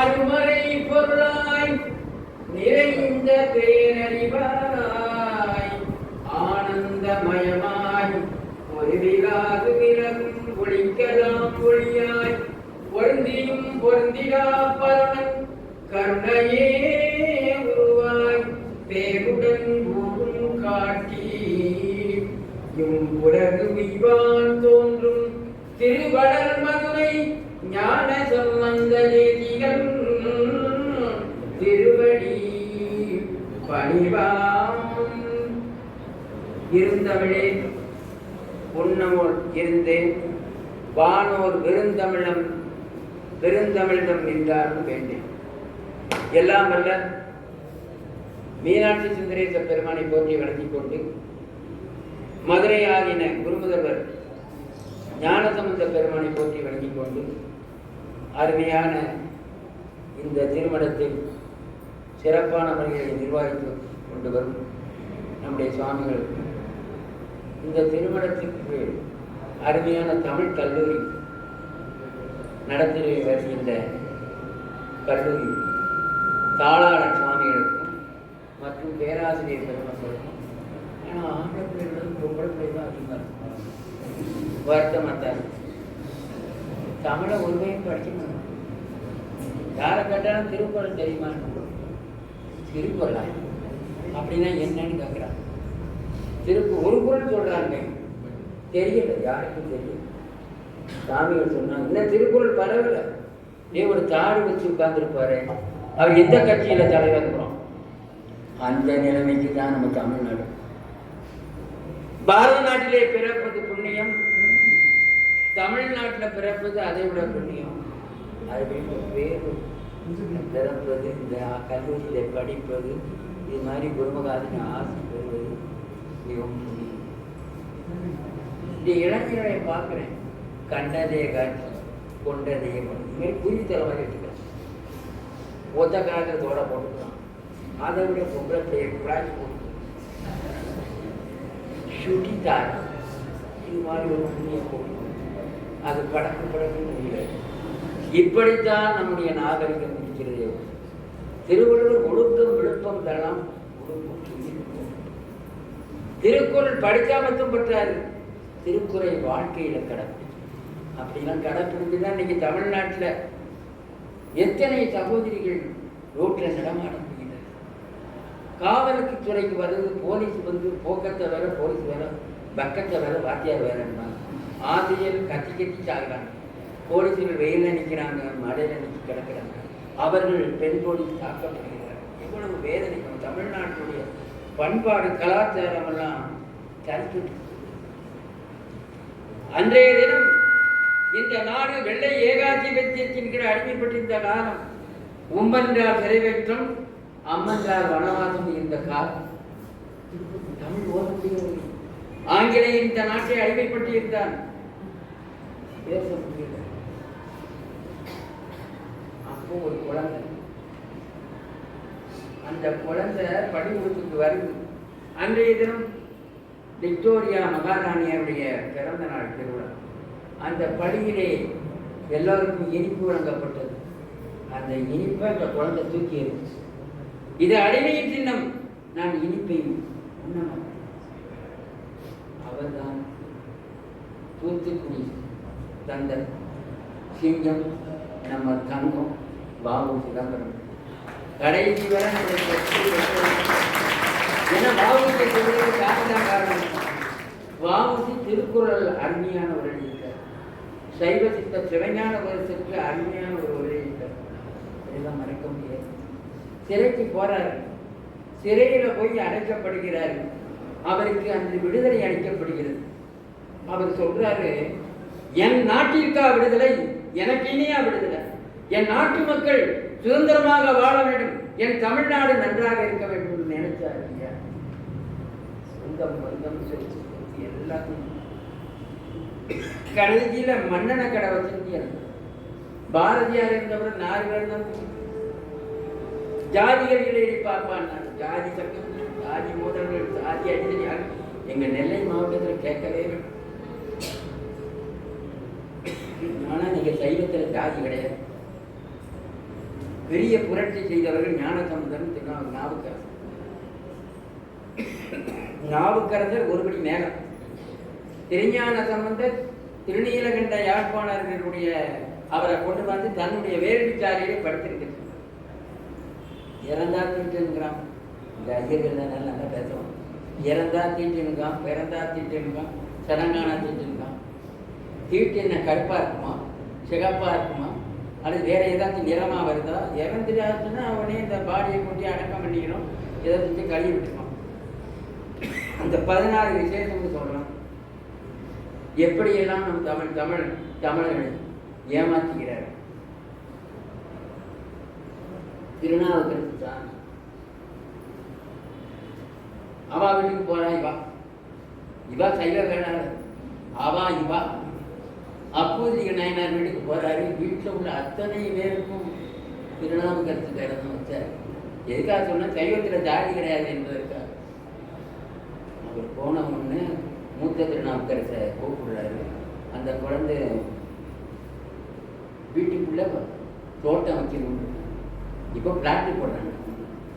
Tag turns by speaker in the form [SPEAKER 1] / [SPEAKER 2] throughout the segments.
[SPEAKER 1] அருமறை பொருளாய் நிறைந்த பேரறிவாய் ஆனந்தமயமாய் ஒருவிலாது விலகும் ஒளிக்கலாம் ஒளியாய் பொருந்தியும் பொருந்திடா பரமன் கருணையே உருவாய் பேருடன் ஊரும் காட்டி உலகு விவான் தோன்றும் திருவளர் மதுரை ஞான சம்பந்த தேசிகள் திருவடி பணிவாம். இருந்தமிழே உன்னமோர் இருந்தேன் வானோர் பெருந்தமிழிடம் நின்றார்னு வேண்டேன். எல்லாம் வல்ல மீனாட்சி சுந்தரேச பெருமானை போற்றி வணங்கிக் கொண்டு மதுரை ஆகின குருமுதல்வர் ஞானசம்பந்த பெருமானை போற்றி வணங்கிக் கொண்டு அருமையான இந்த திருமணத்தில் சிறப்பான முறைகளை நிர்வகித்து கொண்டு வரும் நம்முடைய சுவாமிகள் இந்த திருமணத்திற்கு அருமையான தமிழ் கல்லூரி நடத்தி வருகின்ற கல்லூரி தாளாளர் சுவாமிகளுக்கும் மற்றும் பேராசிரியர் பெருமக்களுக்கும் ஏன்னா ஆங்கில பிள்ளைகளும் பொம்பளை பிள்ளை தான் அதிகமாக இருக்கும் வருத்தமாக தான் தமிழை ஒருமையும் படிக்கணும். யாரை கேட்டாலும் திருக்குறள் தெரியுமா? திருக்குறளா அப்படின்னா என்னன்னு கேட்குறாங்க. ஒரு குறள் சொல்றாங்க, தெரியல, யாருக்கும் தெரியல. சாமிகள் சொன்னாங்க இன்னும் திருக்குறள் பரவல. ஒரு தாடி வச்சு உட்கார்ந்துருப்பாரு, அவர் எந்த கட்சியில தலைவர் இருக்கிறோம். அந்த நிலைமைக்கு தான் நம்ம தமிழ்நாடு. பாரத நாட்டிலே பிறப்பது புண்ணியம், தமிழ்நாட்டில் பிறப்பது அதை விட புண்ணியம். அது வேறு பிறப்பது, இந்த கல்லூரியில் படிப்பது, இது மாதிரி குருமகாதின ஆசை பெறுவது மிகவும் புண்ணியம். இந்த இளைஞர்களை பார்க்குறேன், கண்டதே காட்சி கொண்டதே இது மாதிரி புரிதல மாதிரி வச்சுக்கிறேன். ஒத்த காலத்தில் தோட போட்டுக்கலாம், அதை விட பொம்பளை பிள்ளைய குழாச்சி போட்டு சுட்டித்தார் இது மாதிரி ஒரு புண்ணியம் போட்டு அது படக்கு முடியாது. இப்படித்தான் நம்முடைய நாகரிகம் இருக்கிறது. திருவள்ளுவர் ஒழுக்கம் விழுப்பம் தரலாம், திருக்குறள் படித்தா மட்டும் பற்றாது, திருக்குறளை வாழ்க்கையில கடைப்பிடி. அப்படிலாம் கடைப்பிடிச்சுதான் இன்னைக்கு தமிழ்நாட்டில் எத்தனை சகோதரிகள் ரோட்டில் நடமாட முடியல. காவலுக்கு துறைக்கு வர்றது போலீஸ் வந்து போக்கத்தை வேற, போலீஸ் வேற, பக்கத்தை வேற, வாத்தியார் வேறன்னா ஆசிரியர் கத்தி சாகுறாங்க. போலீஸுகள் வெயிலில் நிற்கிறாங்க, மழையில் நிற்க கிடக்கிறாங்க. அவர்கள் பெண் போலீஸ் தாக்கப்படுகிறார்கள். இவ்வளவு வேதனை. தமிழ்நாட்டுடைய பண்பாடு கலாச்சாரம் எல்லாம் சரிக்கிட்டு. அன்றைய தினம் இந்த நாடு வெள்ளை ஏகாதிபத்தியத்தின் கீழ் அடிமைப்பட்டிருந்த காலம். உம்பன்றால் சிறைவேற்றம், அம்மன்றால் வனவாசம் இருந்த காலம். தமிழ் ஓத முடியவில்லை. ஆங்கிலேயன் இந்த நாட்டை அடிமைப்பட்டிருந்தான், பேச முடியல. அப்போ ஒரு குழந்தை, அந்த குழந்தை பள்ளிக்கூடத்துக்கு வருது. அன்றைய தினம் விக்டோரியா மகாராணியருடைய பிறந்த நாள் திருவிழா. அந்த பள்ளியிலே எல்லோருக்கும் இனிப்பு வழங்கப்பட்டது. அந்த இனிப்பை அந்த குழந்தை தூக்கி இருந்துச்சு. இது அடிமையின் சின்னம், நான் இனிப்பை உண்ண மாட்டேன். அவர்தான் தூத்துக்குடி தந்தன் சிங்கம், நம்ம தங்கம் பாபு சிதம்பரம். கடைசி வரை ஏன்னா பாபுக்கு சொல்றது காரணம் காரணம். வாவுசி திருக்குறள் அருமையான ஒரு எழுதியிருக்கார். சைவ சித்த சிவஞான வருஷத்துக்கு அருமையான ஒரு எழுதியிருக்கார். இதெல்லாம் மறைக்க முடியாது. சிறைக்கு போறாரு, சிறையில போய் அடைக்கப்படுகிறாரு. அவருக்கு அந்த விடுதலை அளிக்கப்படுகிறது. அவர் சொல்றாரு, என் நாட்டிற்கா விடுதலை, எனக்கு இனியா விடுதலை, என் நாட்டு மக்கள் சுதந்திரமாக வாழ வேண்டும், என் தமிழ்நாடு நன்றாக இருக்க வேண்டும் நினைச்சாரு. சொந்தம் பந்தம் எல்லாத்தையும் கடைசியில மன்னன கடை வச்சிருந்தீங்க. பாரதியார் இருந்தவர் 4 பேர் தான். ஜாதிகளை பார்ப்பான், ஜாதி சங்கம், ஜாதி மோதல்கள், ஜாதி அடிதடி எங்க நெல்லை மாவட்டத்தில் கேட்கவே வேண்டும். சைவத்தில் ஜாதி கிடையாது. பெரிய புரட்சி செய்தவர்கள் ஞானசம்பந்தன், நாவுக்கரசர். நாவுக்கரசர் ஒருபடி மேலம். திருஞான சம்பந்தர் திருநீலகண்ட யாழ்ப்பாணர்களுடைய அவரை கொண்டு வந்து தன்னுடைய வேள்விச்சாலையிலே படுத்திருக்கு. இறந்தா தீட்டுங்கிறான். இந்த ஐயர்கள் நல்லா பேசுவோம். இறந்தா தீட்டுங்கான், பிறந்தா தீட்டுங்கான், சடங்கானா தீட்டுங்கான். தீட்டு என்ன கருப்பா இருக்குமா, சிகப்பா இருக்குமா, அல்லது வேற ஏதாச்சும் நிறமா வருதா? இறந்துட்டாச்சுன்னா அவனே இந்த பாடியை கொண்டு அடக்கம் பண்ணிக்கணும், இதை செஞ்சு கழுவி விட்டுருக்கான். அந்த 16 விசேஷம்னு சொல்றான். எப்படியெல்லாம் நம் தமிழர்கள் ஏமாற்றுகிறார். திருநாவுக்கரசு தான் அவா வீட்டுக்கு போறா. இவா சைவ வேளாளர். அவா இவா அப்போதைய நாயனார் வீட்டுக்கு போறாரு. வீட்டில் உள்ள அத்தனை பேருக்கும் திருநாவுக்கரசு வேடம் வச்சார். எதுக்காக சொன்னா சைவத்தில் ஜாதி கிடையாது என்பதற்காக. அவர் போன ஒன்று மூத்த திருநாவுக்கரசை கூப்பிடுறாரு. அந்த குழந்தை வீட்டுக்குள்ள தோட்டம் வைக்கணும். இப்போ பிளாட்டு போடுறாங்க.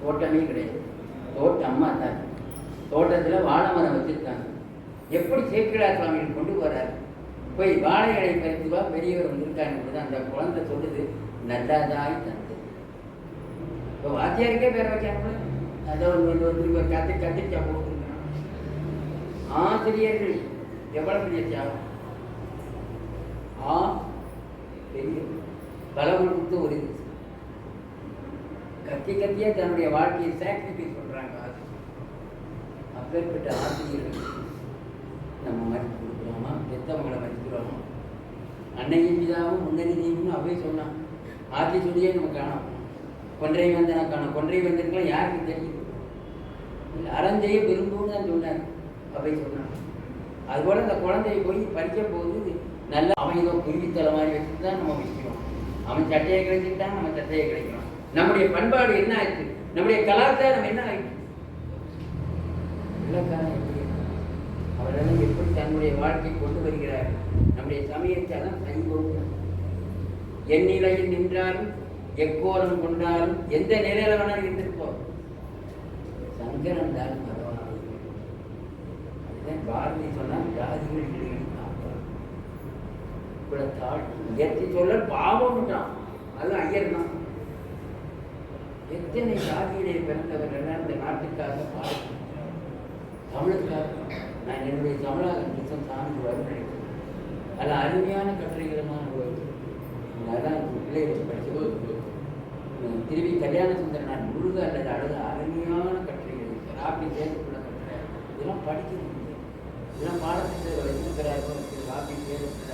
[SPEAKER 1] தோட்டமே கிடையாது, தோட்டம்மா தான். தோட்டத்தில் வாழை மரம் வச்சுருக்காங்க. எப்படி சேக்கிழார் சுவாமிகள் கொண்டு போறாரு. போய் வாழை இலை பறித்துவா, பெரியவர் வந்திருக்காங்க. அந்த குழந்தை சொல்லுது, நல்லாதாய் தந்து. இப்போ வாத்தியாருக்கே பேர வைக்காம அதை வந்து கத்திரிக்கா போட்டுருக்காங்க. ஆசிரியர்கள் எவ்வளவு பெரிய தியாகம். பெரிய பல கொடுத்து ஒரு கத்தியா தன்னுடைய வாழ்க்கையை சாக்ரிஃபைஸ் பண்றாங்க. அப்பேற்பட்ட ஆசிரியர்கள் நம்ம மதிப்பு கொடுக்குறோமா, பெத்தவங்களை மதிக்கிறோமா? அன்னையும் பிதாவும் முன்னணி தெய்வம்னு அவை சொன்னான். ஆட்சி சொல்லியே நம்ம காணோம். கொன்றை வந்தனா காணோம். கொன்றை வந்திருக்கலாம் யாருக்கு தெரியும்? அறஞ்செய்ய விரும்பும்னு தான் சொன்னார் அவை சொன்னான். அதுபோல அந்த குழந்தையை போய் படிக்க போது நல்ல அவன் ஏதோ குருவித்தலை மாதிரி வச்சுட்டு தான் நம்ம விற்கிறோம். அவன் சட்டையை கிடைச்சிட்டான், நம்ம சட்டையை கிடைக்கிறோம். நம்முடைய பண்பாடு என்ன ஆயிடுச்சு? நம்முடைய கலாச்சாரம் என்ன ஆயிடுச்சு? இலக்காரம் எப்படி? அவரெல்லாம் எப்படி தன்னுடைய வாழ்க்கை கொண்டு வருகிறார்? நம்முடைய சமயத்தாலும் சைவம். எந்நிலையில் நின்றாலும் எக்கோலம் கொண்டாலும் எந்த நிலையில வேணாலும் இருந்திருப்போம். சங்கரன் தான் பரவாயில்லை. அதுதான் பாரதி சொன்னால் ஜாதிகள் இயற்கை சொல்ல பாவம்ட்டான். அது ஐயர் தான். எத்தனை ஜாதியிலே பிறந்தவர்கள் இந்த நாட்டுக்காக பாடம், தமிழுக்காக. நான் என்னுடைய தமிழாக நிச்சயம் சார்ந்து வருகிறேன். அதில் அருமையான கட்டுரைகளெல்லாம் அதான் பிள்ளைகள் படிக்கும்போது திருவி கல்யாண சுந்தரனார் முருக அல்லது அழுத அருமையான கட்டுரைகள் ராப்பி தேர்வுக்குள்ள கட்டுரை இதெல்லாம் படிக்கணும். இதெல்லாம் பாடத்திட்டத்தில் வைத்திருக்கிறார்கள். ராப்பி தேர்வுக்குள்ள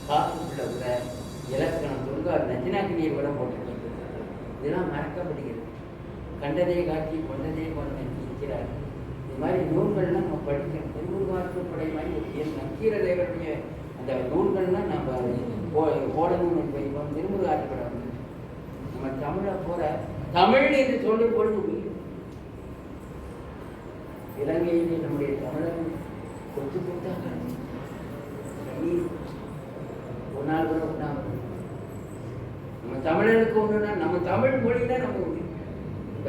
[SPEAKER 1] காப்புக்குள்ள கூட இலக்கணம் சொல்லுவார். நச்சினாக்கினியை கூட போட்டிருக்கிறது. இதெல்லாம் மறக்கப்படுகிறது. கண்டதே காட்சி கொண்டதே கொண்டு இருக்கிறார். இது மாதிரி நூல்கள்லாம் நம்ம படிக்கணும். திருமுருகாற்றுப்படை மாதிரி நக்கீரதேவருடைய அந்த நூல்கள்லாம் நம்ம போடணும்னு வைப்போம். திருமுருகாற்றுப்படை வந்து நம்ம தமிழை போற தமிழ் என்று சொல்லும் பொழுது இலங்கையிலே நம்முடைய தமிழர்கள் கொத்து கொடுத்தாங்க. ஒரு நாள் கூட உண்டாங்க. நம்ம தமிழருக்கு ஒன்றுனா நம்ம தமிழ் மொழினா நம்ம ஒன்று.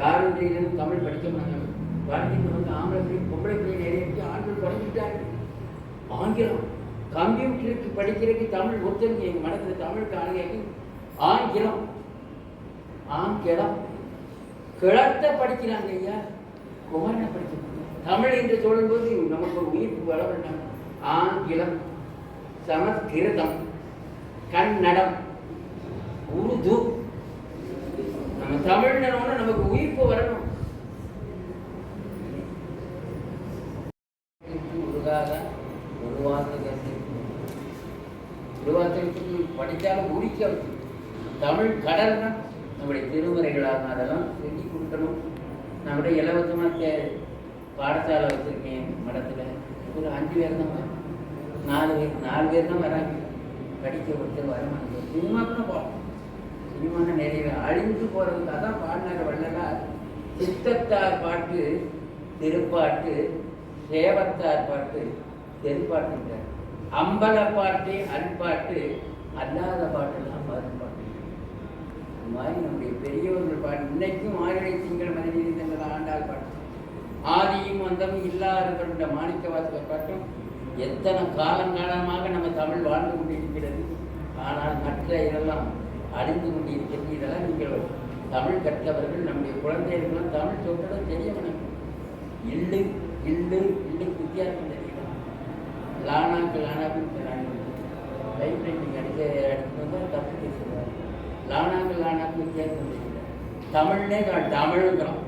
[SPEAKER 1] யாரும் தமிழ் படிக்க மாட்டாங்க. வாழ்க்கைக்கு வந்து ஆம்பளை பிள்ளை பொம்பளை பிள்ளை நிறைய ஆண்கள் படிச்சுட்டாங்க. ஆங்கிலம் கம்ப்யூட்டருக்கு படிக்கிறதுக்கு தமிழ் ஒருத்தருக்கு எங்கள் மனத்தில் தமிழ் காணுகைக்கு ஆங்கிலம் கிழத்தை படிக்கிறாங்க. ஐயா குமாரனை படிக்க தமிழ் என்று சொல்லும்போது நமக்கு ஒரு உயிர்ப்பு வர வேண்டாம். ஆங்கிலம், சமஸ்கிருதம், கன்னடம், உருது, நம்ம தமிழ்னா நமக்கு உயிர்ப்பு வரணும். ஒரு வார்த்தைக்கு படித்தாலும் உரிக்க தமிழ் கடல் தான் நம்முடைய திருமுறைகளாக அதெல்லாம் சொல்லி கொடுக்கணும். நம்முடைய இலவசமாக பாடசாலை வச்சுருக்கேன் மடத்தில். ஒரு 5 பேர் தான் வரும், 4 பேர் தான் வராங்க. படிக்க ஒருத்தர் வரமாட்டாங்க. சினிமாக்குன்னு போகணும். சினிமான நிறைய அழிந்து போகிறதுக்கு அதான் பாடினார் வள்ளலார். சித்தத்தார் பாட்டு திருப்பாட்டு, சேவத்தார் பாட்டு தெருப்பாட்டுங்கிறார். அம்பல பாட்டு அன்பாட்டு அல்லாத பாட்டெல்லாம் பாட்டு. இந்த மாதிரி நம்முடைய பெரியவர்கள் பாட்டு இன்னைக்கும் ஆயிரை திங்கள் மதில் ஆண்டாள் பாட்டு, ஆதியும் அந்தமும் இல்லாத மாணிக்க வாசகர் பாட்டும் எத்தனை காலங்காலமாக நம்ம தமிழ் வாழ்ந்து கொண்டிருக்கிறது. ஆனால் மற்ற இதெல்லாம் அழிந்து கொண்டிருக்கிறது. இதெல்லாம் நீங்கள் தமிழ் கற்றவர்கள் நம்முடைய குழந்தைகளுக்கெல்லாம் தமிழ் சொல்றதும் தெரிய வேணும். இல்லு இல்லு இல்லுக்கு வித்தியாசம் தெரியணும். லானாக்கு லானாக்கு லைஃப் ரைட்டிங் எடுத்து வந்தால் தப்பு பேசுவார். லானாக்கு லானாக்கு வித்தியாசம் தெரியல. தமிழ்னே தமிழுங்கிறோம்.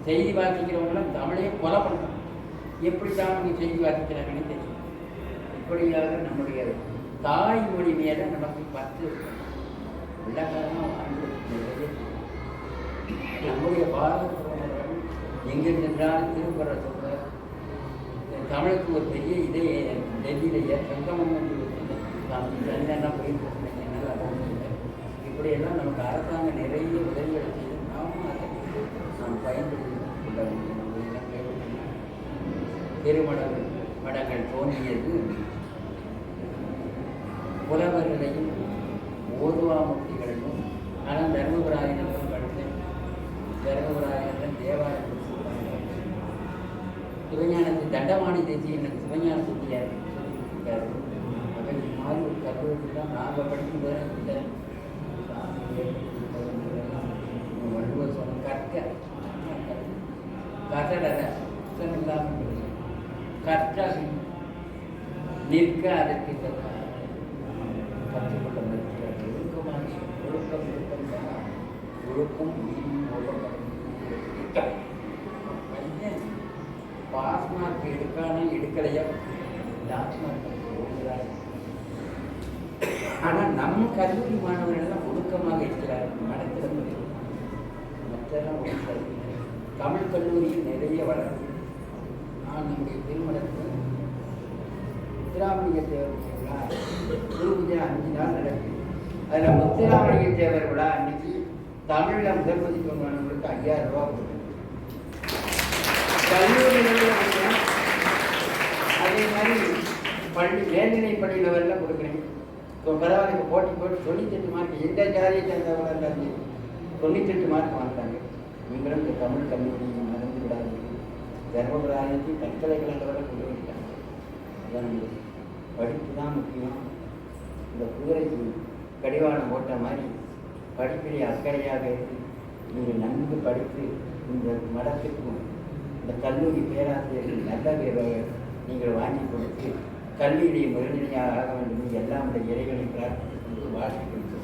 [SPEAKER 1] செய்தி வாசிக்கிறவங்களாம் தமிழையே கொலை பண்ணுறோம். எப்படி தான் அவங்க செய்தி வாசிக்கிறாங்கன்னு தெரியும். இப்படியாக நம்முடைய தாய்மொழி மேலே நமக்கு பற்று உள்ளக்காரமாக வாழ்ந்து நிறைய நம்முடைய பாரதத்தில் எங்கே சென்றாலும் திருக்குற சொல்ற தமிழுக்கு ஒரு பெரிய இதே டெல்லியிலேயே சங்கமம் என்னென்ன போயிட்டு என்னால் போகல. இப்படியெல்லாம் நமக்கு அரசாங்கம் நிறைய உதவிகளை செய்து நாமும் அதை நாம் பயன்படுத்தி கொள்ள வேண்டும். திருமடங்கள் தோன்றியது புலவர்களையும் ஓதுவாமூர்த்திகளையும். ஆனால் தர்மபுராயணம் படித்தேன். தர்மபுராயணம் தேவாலயம் சிவஞானத்தை தண்டவாணி தேசிய சிவஞான சித்தியார் சொல்லியிருக்காரு. அவை இது மாதிரி ஒரு கல்லூரி தான் நாங்கள் படிக்கும்போது வள்ளுவர் சொன்ன கற்க கசடர இல்லாமல் கற்க நிற்க அதற்கு கற்றுக்கொள்ள மறுக்கிறார். ஒழுக்கமாக ஒழுக்கம் ஒழுக்கம் தான் ஒழுக்கம் பையன் பாஸ் மார்க் எடுக்கானே எடுக்கலையா லாஸ்ட் மார்க் போகிறார். ஆனால் நம்ம கல்லூரி மாணவர்கள் ஒழுக்கமாக இருக்கிறார்கள். நடக்கிறது மற்றெல்லாம் ஒழுக்கம். தமிழ் கல்லூரியில் நிறைய வளர்ந்து நான் நம்முடைய திருமணத்துக்கு முத்துராமலிங்க தேவர் விழா குரு பூஜை 5 நாள் நடக்குது. அதில் முத்துராமலிங்க தேவர் விழா அன்னைக்கு தமிழில் முதல் மதிப்பு மாணவர்களுக்கு 5000 ரூபா கொடுக்கும். கல்லூரிகளில் அதே மாதிரி பள்ளி மேல்நிலை பள்ளியில் வரலாம் கொடுக்குறேன். இப்போ பரவாயில்ல போட்டி போட்டு 98 மார்க் எந்த ஜாதியை சேர்ந்தவங்க இருந்தாங்க 98 மார்க் வாங்கிட்டாங்க. நீங்களும் இந்த தமிழ் கல்லூரியை மறந்து விடாதீங்க. தர்மபுராயத்தை பல்கலைக்கழகங்களை கொண்டு வந்துட்டாங்க. அதான் படிப்பு தான் முக்கியம். இந்த குதிரைக்கு கடிவாளம் போட்ட மாதிரி படிப்பிலே அக்கறையாக இருந்து நீங்கள் நன்கு படித்து இந்த மடத்துக்கும் இந்த கல்லூரி பேராசிரியர்கள் நல்ல பேரை நீங்கள் வாங்கி கொடுத்து கல்வியுடைய முதல்நிலையாக ஆக வேண்டும். எல்லாம் இந்த இறைவனை பிரார்த்தித்து வாழ்த்து கொடுத்து